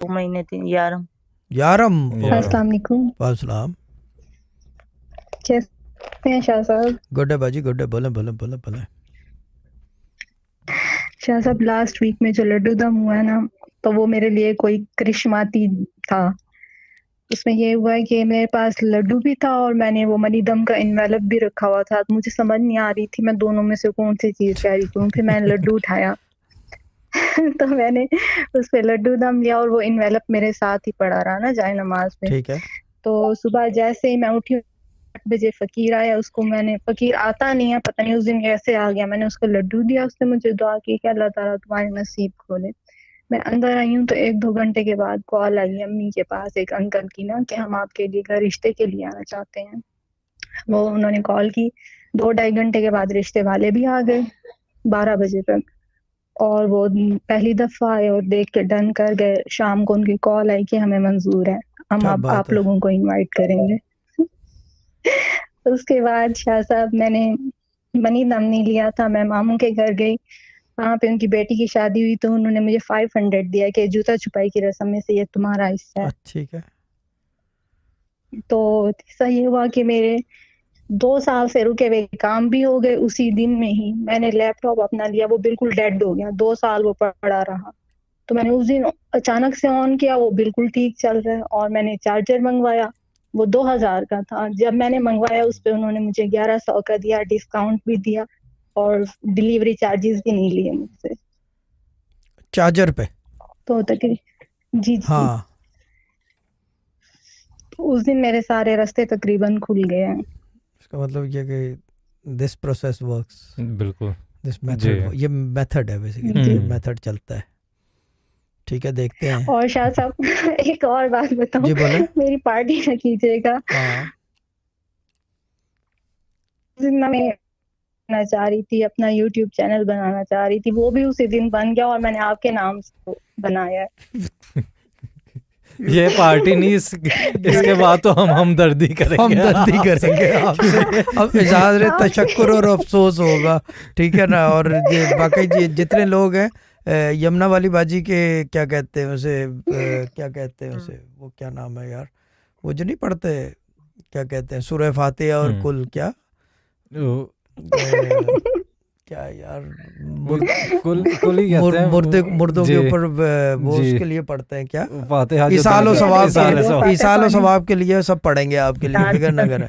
مہینے 11 یارم. السلام علیکم. وعلیکم السلام. کیسے ہیں شاہ صاحب؟ گڈ ہے باجی گڈ ہے. بولیں بولیں بولیں بولیں. شاہ صاحب لاسٹ ویک میں جو لڈو دم ہوا ہے نا، تو وہ میرے لیے کوئی کرشماتی تھا. اس میں یہ ہوا ہے کہ میرے پاس لڈو بھی تھا اور میں نے وہ منی دم کا انویلپ بھی رکھا ہوا تھا. مجھے سمجھ نہیں آ رہی تھی میں دونوں میں سے کون سی چیز کیری کروں. پھر میں نے لڈو اٹھایا تو میں نے اس پہ لڈو دم لیا اور وہ انویلپ میرے ساتھ ہی پڑا رہا نا جائے نماز میں. ٹھیک ہے. تو صبح جیسے ہی میں اٹھی 8 بجے فقیر آیا. اس کو میں نے، فقیر آتا نہیں ہے پتہ نہیں اس دن کیسے آ گیا، میں نے اس کو لڈو دیا. اس نے مجھے دعا کی کہ اللہ تعالیٰ تمہارے نصیب کھولے. میں اندر آئی ہوں تو 1-2 گھنٹے کے بعد کال آئی امی کے پاس ایک انکل کی نا کہ ہم آپ کے لیے گھر رشتے کے لیے آنا چاہتے ہیں. وہ انہوں نے کال کی. 2-2.5 گھنٹے کے بعد رشتے والے بھی آ گئے 12 بجے تک. اور وہ پہلی دفعہ آئے اور دیکھ کے ڈن کر گئے. شام کو ان کی کال آئی کہ ہمیں منظور ہے، ہم کیا اب بات آپ ہے. لوگوں کو انوائٹ کریں گے. اس کے بعد شاہ صاحب میں نے منی دم نہیں لیا تھا. میں ماموں کے گھر گئی، وہاں پہ ان کی بیٹی کی شادی ہوئی تو انہوں نے مجھے 500 دیا کہ جوتا چھپائی کی رسم میں سے یہ تمہارا حصہ ہے. ٹھیک ہے. تو صحیح ہوا کہ میرے 2 سال سے رکے ہوئے کام بھی ہو گئے. اسی دن میں ہی میں نے لیپ ٹاپ اپنا لیا، وہ بالکل ڈیڈ ہو گیا. 2 سال وہ پڑا رہا. تو میں نے اس دن اچانک سے آن کیا، وہ بالکل ٹھیک چل رہا ہے. اور میں نے چارجر منگوایا، وہ 2000 کا تھا. جب میں نے منگوایا اس پہ انہوں نے مجھے 1100 کا دیا، ڈسکاؤنٹ بھی دیا اور ڈیلیوری چارجز بھی نہیں لیے مجھ سے چارجر پہ. تو تقریباً جی ہاں. اس دن میرے سارے راستے تقریباً کھل گئے ہیں. اس کا مطلب یہ کہ دس پروسیس ورکس. بالکل. دس میتھڈ، یہ میتھڈ ہے بیسیکلی، یہ میتھڈ چلتا ہے. ٹھیک ہے دیکھتے ہیں. اور شاہ صاحب ایک اور بات بتاؤں. جی بولیں. میری پارٹی نہ کیجیے گا. ہاں. میں چاہ رہی تھی اپنا یوٹیوب چینل بنانا چاہ رہی تھی، وہ بھی اسی دن بن گیا اور میں نے آپ کے نام سے بنایا ہے. یہ پارٹی نہیں، اس کے بعد تو ہم ہمدردی کریں گے. ہمدردی کریں گے آپ سے. اب اظہار تشکر اور افسوس ہوگا. ٹھیک ہے نا. اور باقی جتنے لوگ ہیں، یمنا والی باجی کے کیا کہتے ہیں اسے، کیا کہتے ہیں اسے، وہ کیا نام ہے یار، وہ جو نہیں پڑھتے، کیا کہتے ہیں، سورہ فاتحہ اور کل کیا کیا یار، مردوں کے اوپر وہ اس کے لیے پڑھتے ہیں کیا، ایصال و ثواب کے لیے سب پڑھیں گے آپ کے لیے، فکر نہ کریں.